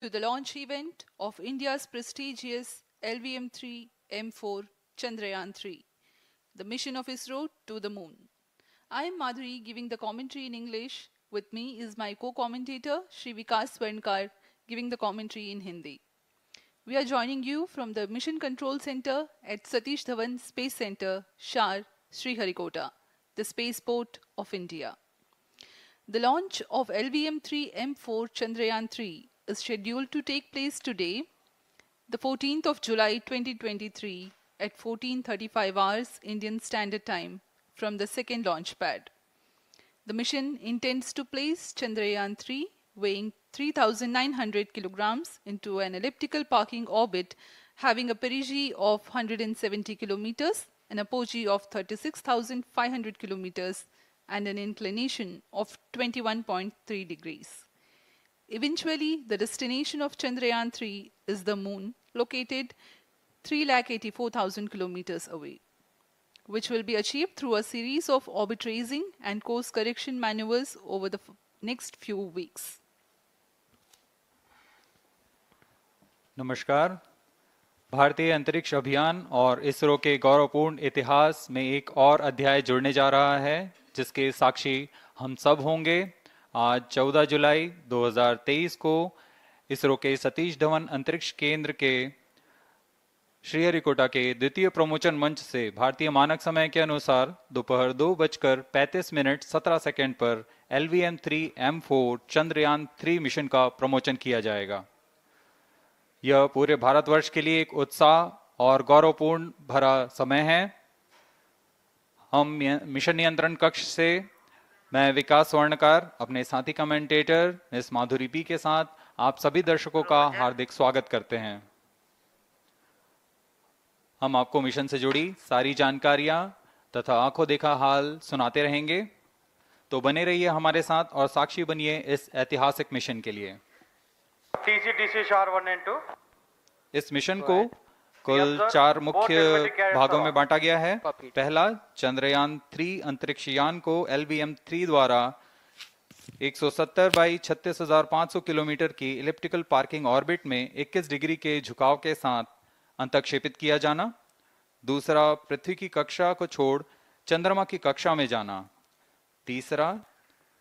to the launch event of India's prestigious LVM-3 M4 Chandrayaan 3, the mission of ISRO to the moon. I am Madhuri giving the commentary in English. With me is my co-commentator Shri Vikas Swarnkar giving the commentary in Hindi. We are joining you from the Mission Control Center at Satish Dhawan Space Center, Shar, Sriharikota, the spaceport of India. The launch of LVM-3 M4 Chandrayaan 3 is scheduled to take place today, the 14th of July 2023 at 14:35 hours Indian Standard Time from the second launch pad. The mission intends to place Chandrayaan 3 weighing 3,900 kilograms into an elliptical parking orbit having a perigee of 170 kilometers, an apogee of 36,500 kilometers and an inclination of 21.3 degrees. Eventually, the destination of Chandrayaan 3 is the moon, located 384,000 kilometers away, which will be achieved through a series of orbit raising and course correction maneuvers over the next few weeks. नमस्कार। भारतीय अंतरिक्ष अभियान और इसरो के गौरवपूर्ण इतिहास में एक और अध्याय जुड़ने जा रहा है, जिसके साक्षी हम सब होंगे। आज 14 जुलाई 2023 को इसरो के सतीश धवन अंतरिक्ष केंद्र के श्रीहरिकोटा के द्वितीय प्रमोचन मंच से भारतीय मानक समय के अनुसार दोपहर 2:35:17 पर LVM-3 M4 चंद्रयान 3 मिशन का प्रमोचन किया जाएगा। यह पूरे भारतवर्ष के लिए एक उत्साह और गौरवपूर्ण भरा समय है। हम मिशन नियंत्रण कक्ष से मैं विकास स्वर्णकार अपने साथी कमेंटेटर मिस माधुरी पी के साथ आप सभी दर्शकों का हार्दिक स्वागत करते हैं। हम आपको मिशन से जुड़ी सारी जानकारियां तथा आंखों देखा हाल सुनाते रहेंगे, तो बने रहिए हमारे साथ और साक्षी बनिए इस ऐतिहासिक मिशन के लिए। TCDC SHAR 1 and 2। इस मिशन को कुल 4 मुख्य भागों में बांटा गया है। पहला, चंद्रयान 3 अंतरिक्ष यान को LVM-3 द्वारा 170 बाई 36,500 किलोमीटर की इलिप्टिकल पार्किंग ऑर्बिट में 21 डिग्री के झुकाव के साथ अंतक्षेपित किया जाना। दूसरा, पृथ्वी की कक्षा को छोड़ चंद्रमा की कक्षा में जाना। तीसरा,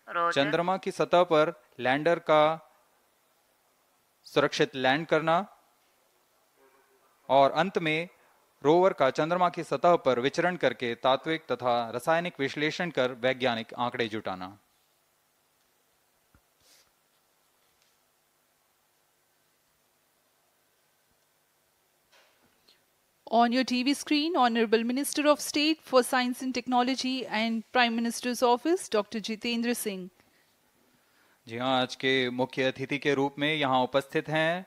चंद्रमा की सतह पर लैंडर का सुरक्षित लैंड करना। और अंत में रोवर का चंद्रमा की सतह पर विचरण करके तात्विक तथा रासायनिक विश्लेषण कर वैज्ञानिक आंकड़े जुटाना। On your TV screen, Honorable Minister of State for Science and Technology and Prime Minister's Office, Dr. Jitendra Singh. जी हाँ, आज के मुख्य अतिथि के रूप में यहाँ उपस्थित हैं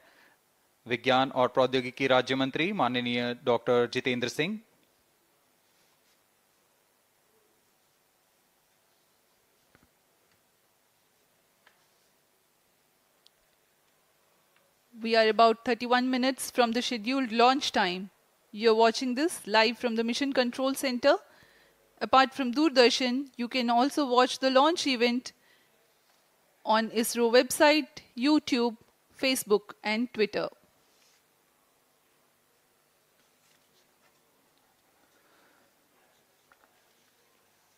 विज्ञान और प्रौद्योगिकी राज्य मंत्री माननीय doctor Jitendra Singh. We are about 31 minutes from the scheduled launch time. You're watching this live from the Mission Control Center. Apart from Doordarshan, you can also watch the launch event on ISRO website, YouTube, Facebook and Twitter.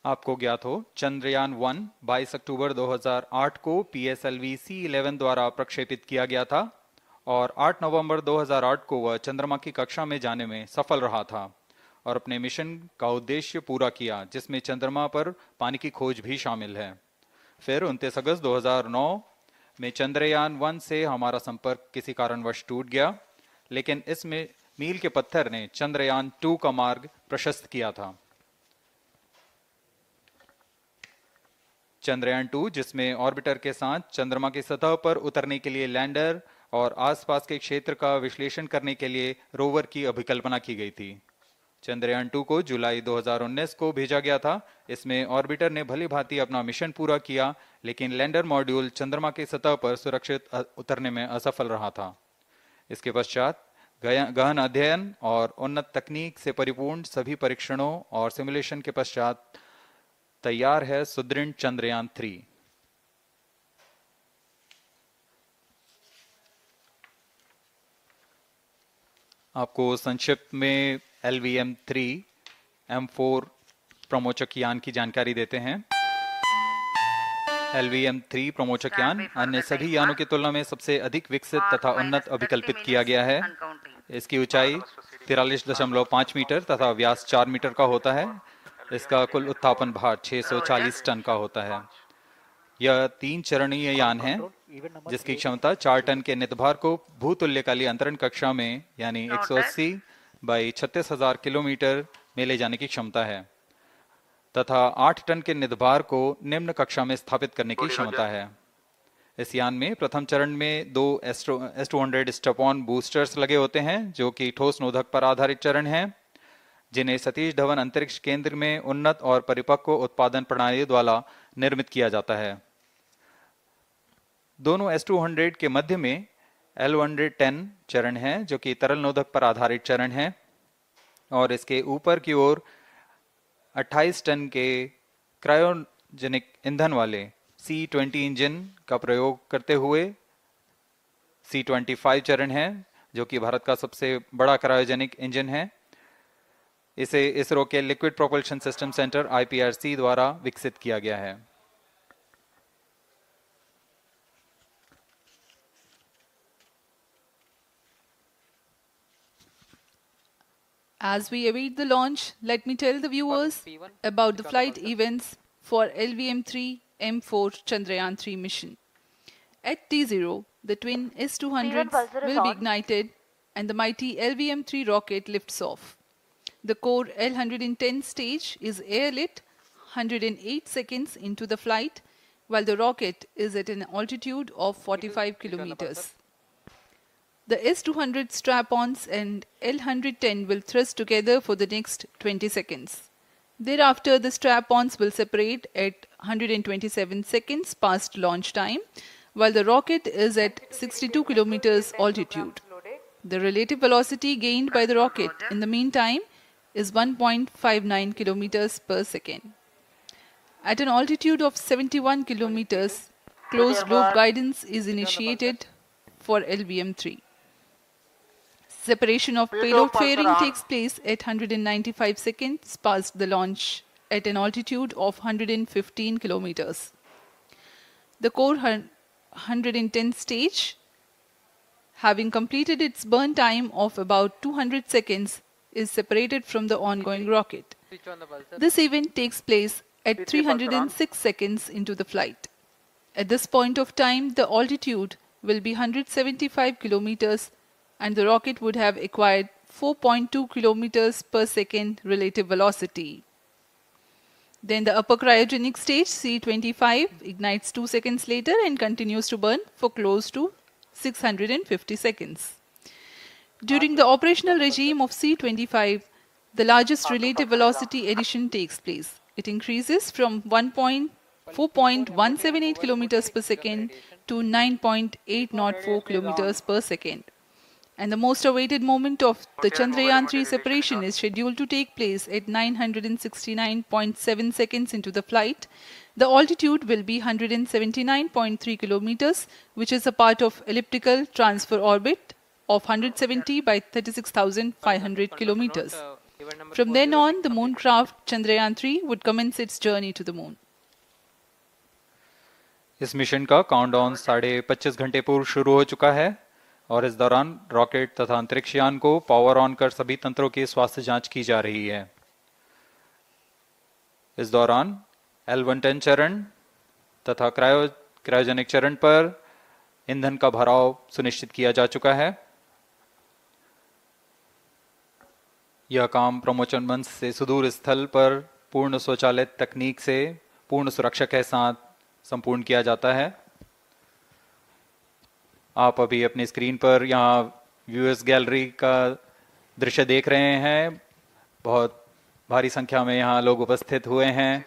आपको ज्ञात हो, चंद्रयान 1 22 अक्टूबर 2008 को PSLV C11 द्वारा प्रक्षेपित किया गया था और 8 नवंबर 2008 को वह चंद्रमा की कक्षा में जाने में सफल रहा था और अपने मिशन का उद्देश्य पूरा किया, जिसमें चंद्रमा पर पानी की खोज भी शामिल है। फिर 29 अगस्त 2009 में चंद्रयान 1 से हमारा संपर्क किसी कारणवश टूट गया, लेकिन इसमें मील के पत्थर ने चंद्रयान 2 का मार्ग प्रशस्त किया था। चंद्रयान 2, जिसमें ऑर्बिटर के साथ चंद्रमा की सतह पर उतरने के लिए लैंडर और आसपास के क्षेत्र का विश्लेषण करने के लिए रोवर की अभिकल्पना की गई थी। चंद्रयान 2 को जुलाई 2019 को भेजा गया था। इसमें ऑर्बिटर ने भली भांति अपना मिशन पूरा किया, लेकिन लैंडर मॉड्यूल चंद्रमा की सतह पर सुरक्षित उतरने में असफल रहा था। इसके पश्चात गहन अध्ययन और उन्नत तकनीक से परिपूर्ण सभी परीक्षणों और सिमुलेशन के पश्चात तैयार है सुदृढ़ चंद्रयान 3। आपको संक्षिप्त में LVM-3 M4 प्रमोचक यान की जानकारी देते हैं। LVM-3 प्रमोचक यान अन्य सभी यानों की तुलना में सबसे अधिक विकसित तथा उन्नत अभिकल्पित किया गया है। इसकी ऊंचाई 43.5 मीटर तथा व्यास 4 मीटर का होता है। इसका कुल उत्थापन भार 640 टन का होता है। यह 3 चरणीय यान है जिसकी क्षमता 4 टन के नितभार को भूतुल्यकाली अंतरण कक्षा में यानी 180 बाई 36,000 किलोमीटर में ले जाने की क्षमता है तथा 8 टन के नितभार को निम्न कक्षा में स्थापित करने की क्षमता है। इस यान में प्रथम चरण में 2 S-200 स्टेप-ऑन बूस्टर्स लगे होते हैं जो कि ठोस नोदक पर आधारित चरण हैं, जिन्हें सतीश धवन अंतरिक्ष केंद्र में उन्नत और परिपक्व उत्पादन प्रणाली द्वारा निर्मित किया जाता है। दोनों S-200 के मध्य में L-110 चरण है जो कि तरल नोदक पर आधारित चरण है और इसके ऊपर की ओर 28 टन के क्रायोजेनिक ईंधन वाले C-20 इंजन का प्रयोग करते हुए C-25 चरण है जो कि भारत का सबसे बड़ा क्रायोजेनिक इंजन है। इसे इसरो के liquid propulsion system centre IPRC द्वारा विकसित किया गया है। As we await the launch, let me tell the viewers about the flight events for LVM-3 M4 Chandrayaan-3 mission. At T0, the twin S-200s will be ignited and the mighty LVM-3 rocket lifts off. The core L-110 stage is airlit 108 seconds into the flight, while the rocket is at an altitude of 45 kilometers. The S-200 strap-ons and L-110 will thrust together for the next 20 seconds. Thereafter, the strap-ons will separate at 127 seconds past launch time, while the rocket is at 62 kilometers altitude. The relative velocity gained by the rocket in the meantime is 1.59 kilometers per second. At an altitude of 71 kilometers, closed-loop guidance is initiated for LVM-3. Separation of payload fairing takes place at 195 seconds past the launch at an altitude of 115 kilometers. The core 110 stage, having completed its burn time of about 200 seconds, is separated from the ongoing rocket. This event takes place at 306 seconds into the flight. At this point of time, the altitude will be 175 kilometers and the rocket would have acquired 4.2 kilometers per second relative velocity. Then the upper cryogenic stage C-25 ignites 2 seconds later and continues to burn for close to 650 seconds. During the operational regime of C-25, the largest relative velocity addition takes place. It increases from 4.178 kilometers per second to 9.804 kilometers per second. And the most awaited moment of the Chandrayaan-3 separation is scheduled to take place at 969.7 seconds into the flight. The altitude will be 179.3 kilometers, which is a part of elliptical transfer orbit of 170 by 36,500 kilometers. From then on, the mooncraft Chandrayaan-3 would commence its journey to the moon. इस mission का countdown 25.5 घंटे पूर्व शुरू हो चुका है और इस दौरान रॉकेट तथा अंतरिक्ष यान को पावर ऑन कर सभी तंत्रों की स्वास्थ्य जांच की जा रही है। इस दौरान L-110 चरण तथा क्रायोजेनिक चरण पर ईंधन का भराव सुनिश्चित किया जा चुका है। यह काम प्रमोचन मंच से सुदूर स्थल पर पूर्ण स्वचालित तकनीक से पूर्ण सुरक्षा के साथ संपूर्ण किया जाता है। आप अभी अपनी स्क्रीन पर यहाँ व्यूअर्स गैलरी का दृश्य देख रहे हैं। बहुत भारी संख्या में यहाँ लोग उपस्थित हुए हैं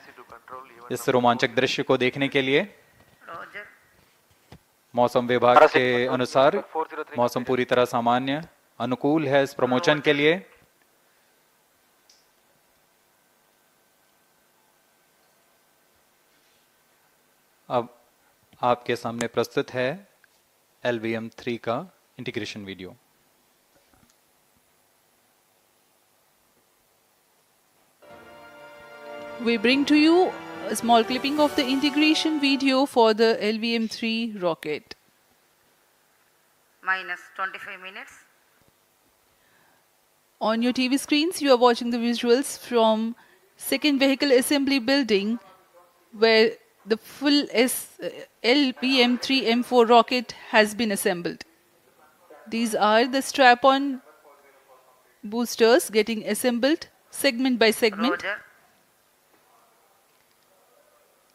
इस रोमांचक दृश्य को देखने के लिए। मौसम विभाग के अनुसार मौसम पूरी तरह सामान्य अनुकूल है इस प्रमोशन के लिए। अब आपके सामने प्रस्तुत है LVM-3 का integration video. We bring to you a small clipping of the integration video for the LVM-3 rocket. Minus 25 minutes. On your TV screens, you are watching the visuals from second vehicle assembly building where the full LVM-3M4 rocket has been assembled. These are the strap-on boosters getting assembled segment by segment. Roger.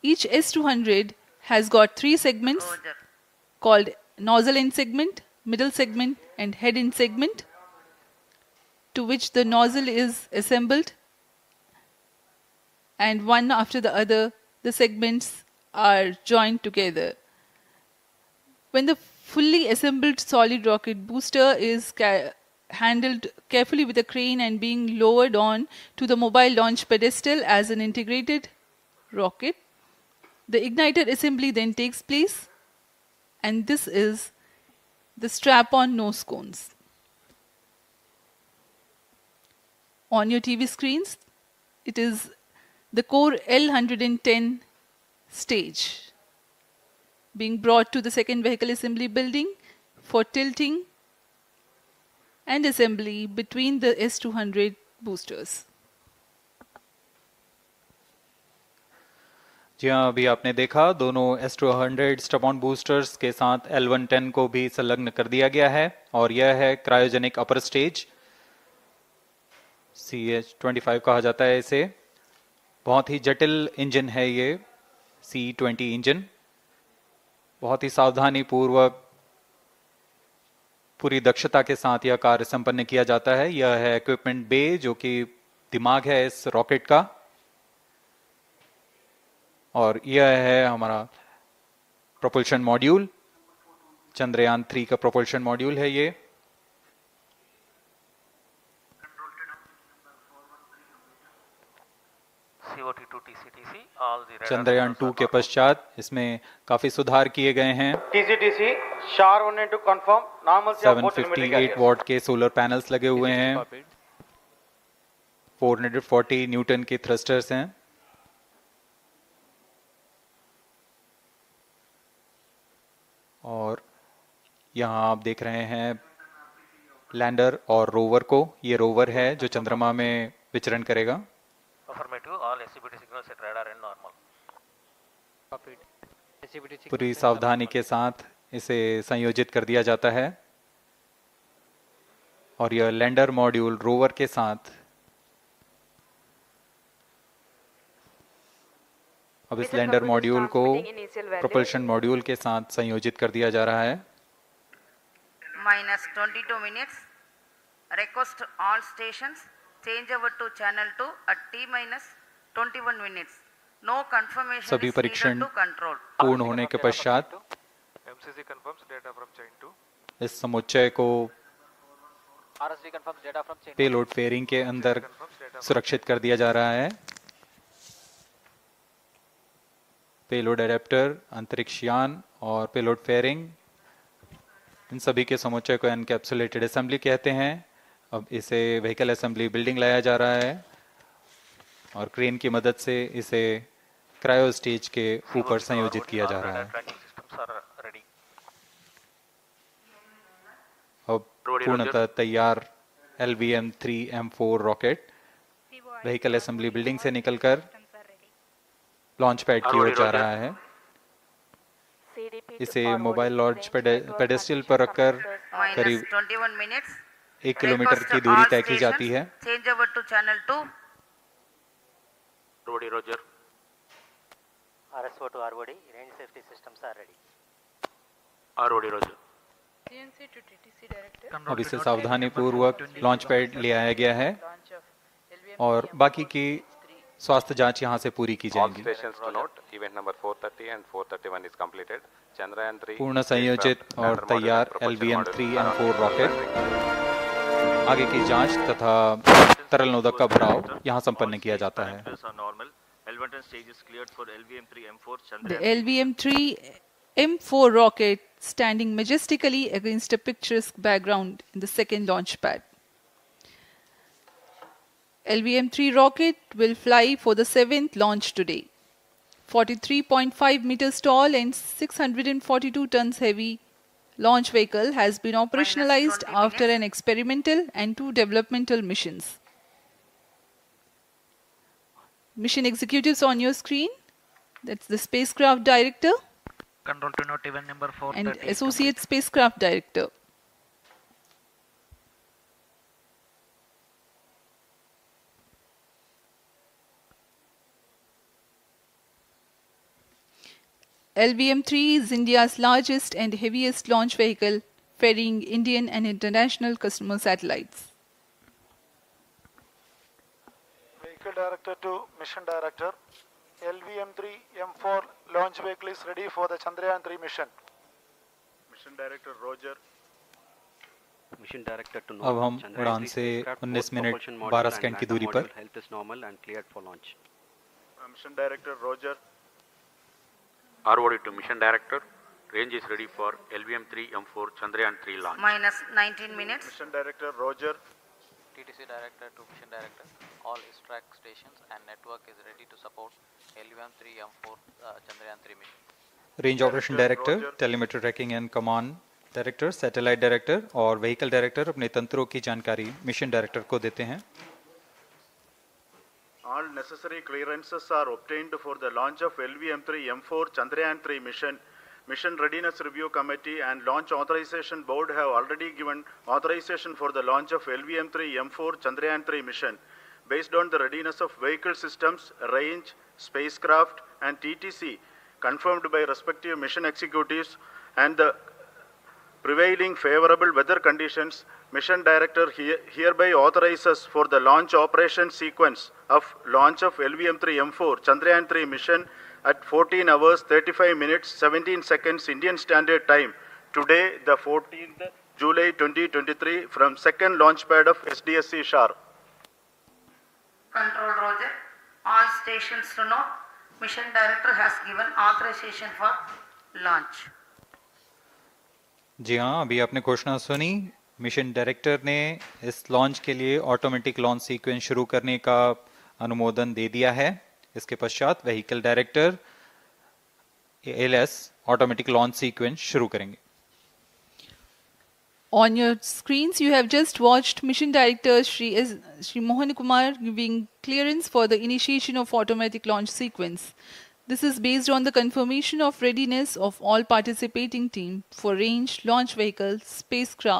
Each S200 has got 3 segments Roger. called nozzle end segment, middle segment and head end segment, to which the nozzle is assembled, and one after the other the segments are joined together. When the fully assembled solid rocket booster is handled carefully with a crane and being lowered on to the mobile launch pedestal as an integrated rocket, the igniter assembly then takes place, and this is the strap-on nose cones. On your TV screens, it is the core L110 stage being brought to the second vehicle assembly building for tilting and assembly between the S200 boosters. जी हाँ, अभी आपने देखा दोनों S200 strap-on boosters के साथ L110 को भी संलग्न कर दिया गया है और यह है क्रायोजेनिक अपर स्टेज, CH-25 कहा जाता है इसे। बहुत ही जटिल इंजन है ये C-20 इंजन। बहुत ही सावधानी पूर्वक पूरी दक्षता के साथ यह कार्य संपन्न किया जाता है। यह है इक्विपमेंट बे, जो कि दिमाग है इस रॉकेट का, और यह है हमारा प्रोपल्शन मॉड्यूल, चंद्रयान 3 का प्रोपल्शन मॉड्यूल है ये। चंद्रयान 2 के पश्चात इसमें काफी सुधार किए गए हैं। TCTC SHAR 1 and 2 confirm normalcy of both telemetry 758 carriers. What के सोलर पैनल्स लगे हुए हैं, 440 न्यूटन के थ्रस्टर्स हैं। और यहाँ आप देख रहे हैं लैंडर और रोवर को। ये रोवर है जो चंद्रमा में विचरण करेगा। पूरी सावधानी के साथ इसे संयोजित कर दिया जाता है और यह लैंडर मॉड्यूल रोवर के साथ अब इस लैंडर मॉड्यूल को प्रोपल्शन मॉड्यूल के साथ संयोजित कर दिया जा रहा है। Minus 22 minutes. Request all stations change over to channel 2 at T minus 21 minutes. No confirmation सभी is needed परीक्षण to control. पूर्ण होने के पश्चात MCC confirms data from chain 2. इस समुच्चय को पेलोड फेयरिंग के अंदर सुरक्षित कर दिया जा रहा है। पेलोड एडेप्टर, अंतरिक्ष यान और पेलोड फेयरिंग, इन सभी के समुच्चय को एनकैप्सुलेटेड असेंबली कहते हैं। अब इसे व्हीकल असेंबली बिल्डिंग लाया जा रहा है और क्रेन की मदद से इसे क्रायो स्टेज के ऊपर संयोजित किया जा रहा है। अब पूर्णतः तैयार LVM-3M4 rocket vehicle assembly building से निकलकर लॉन्च पैड की ओर जा रहा है। इसे मोबाइल लॉन्च पेडेस्टल पर रखकर करीब 21 minutes. 1 किलोमीटर की दूरी तय की जाती है। Change over to channel 2. Roger. RSO to ROD, range safety systems are ready. ROD Roger. अब इसे सावधानी पूर्वक लॉन्च पैड ले आया गया है और बाकी की स्वास्थ्य जांच यहां से पूरी की All जाएंगी। stations to note, event number 430 and 431 is completed. Chandrayaan 3 पूर्ण संयोजित और तैयार LVM-3M4 रॉकेट आगे की जांच तथा तरल नोदक का भराव यहां संपन्न किया जाता है। The LVM-3M4 rocket standing majestically against a picturesque background in the second launch pad. LVM-3 rocket will fly for the 7th launch today. 43.5 meters tall and 642 tons heavy launch vehicle has been operationalized 20 after minutes. an experimental and 2 developmental missions. Mission executives on your screen. That's the spacecraft director Control to note event number 430 and is associate complete. spacecraft director. LVM-3 is India's largest and heaviest launch vehicle, ferrying Indian and international customer satellites. Vehicle Director to Mission Director. LVM-3 M4 launch vehicle is ready for the Chandrayaan 3 mission. Mission Director Roger. Mission Director to अब हम Chandrayaan उड़ान 3 से spacecraft, 19 both minute propulsion module 12 and second की LATAM दूरी पर module health is normal and cleared for launch. Mission Director Roger. ROD to Mission Director. Range is ready for LVM-3 M4 Chandrayaan 3 launch. Minus 19 minutes. Mission Director Roger. TTC Director to Mission Director. All track stations and network is ready to support LVM-3 M4 Chandrayaan 3 mission. Range operation director, telemetry tracking and command director, satellite director और vehicle director अपने तंत्रों की जानकारी mission director को देते हैं. All necessary clearances are obtained for the launch of LVM-3 M4 Chandrayaan 3 mission. Mission Readiness Review Committee and Launch Authorization Board have already given authorization for the launch of LVM-3 M4 Chandrayaan 3 mission. Based on the readiness of vehicle systems, range, spacecraft and TTC confirmed by respective mission executives and the prevailing favorable weather conditions, Mission Director hereby authorizes for the launch operation sequence of launch of LVM-3 M4 Chandrayaan 3 mission at 14 hours 35 minutes 17 seconds Indian Standard Time today, the 14th July 2023 from second launch pad of SDSC Shar. Control Roger. All stations to note. Mission Director has given authorization for launch. जी हाँ, अभी आपने घोषणा सुनी. Mission director ने इस launch के लिए automatic launch sequence शुरू करने का अनुमोदन दे दिया है. इसके पश्चात vehicle director LS automatic launch sequence शुरू करेंगे. On your screens, you have just watched Mission Director Shri Mohan Kumar giving clearance for the initiation of automatic launch sequence. This is based on the confirmation of readiness of all participating team for range, launch vehicles, spacecraft,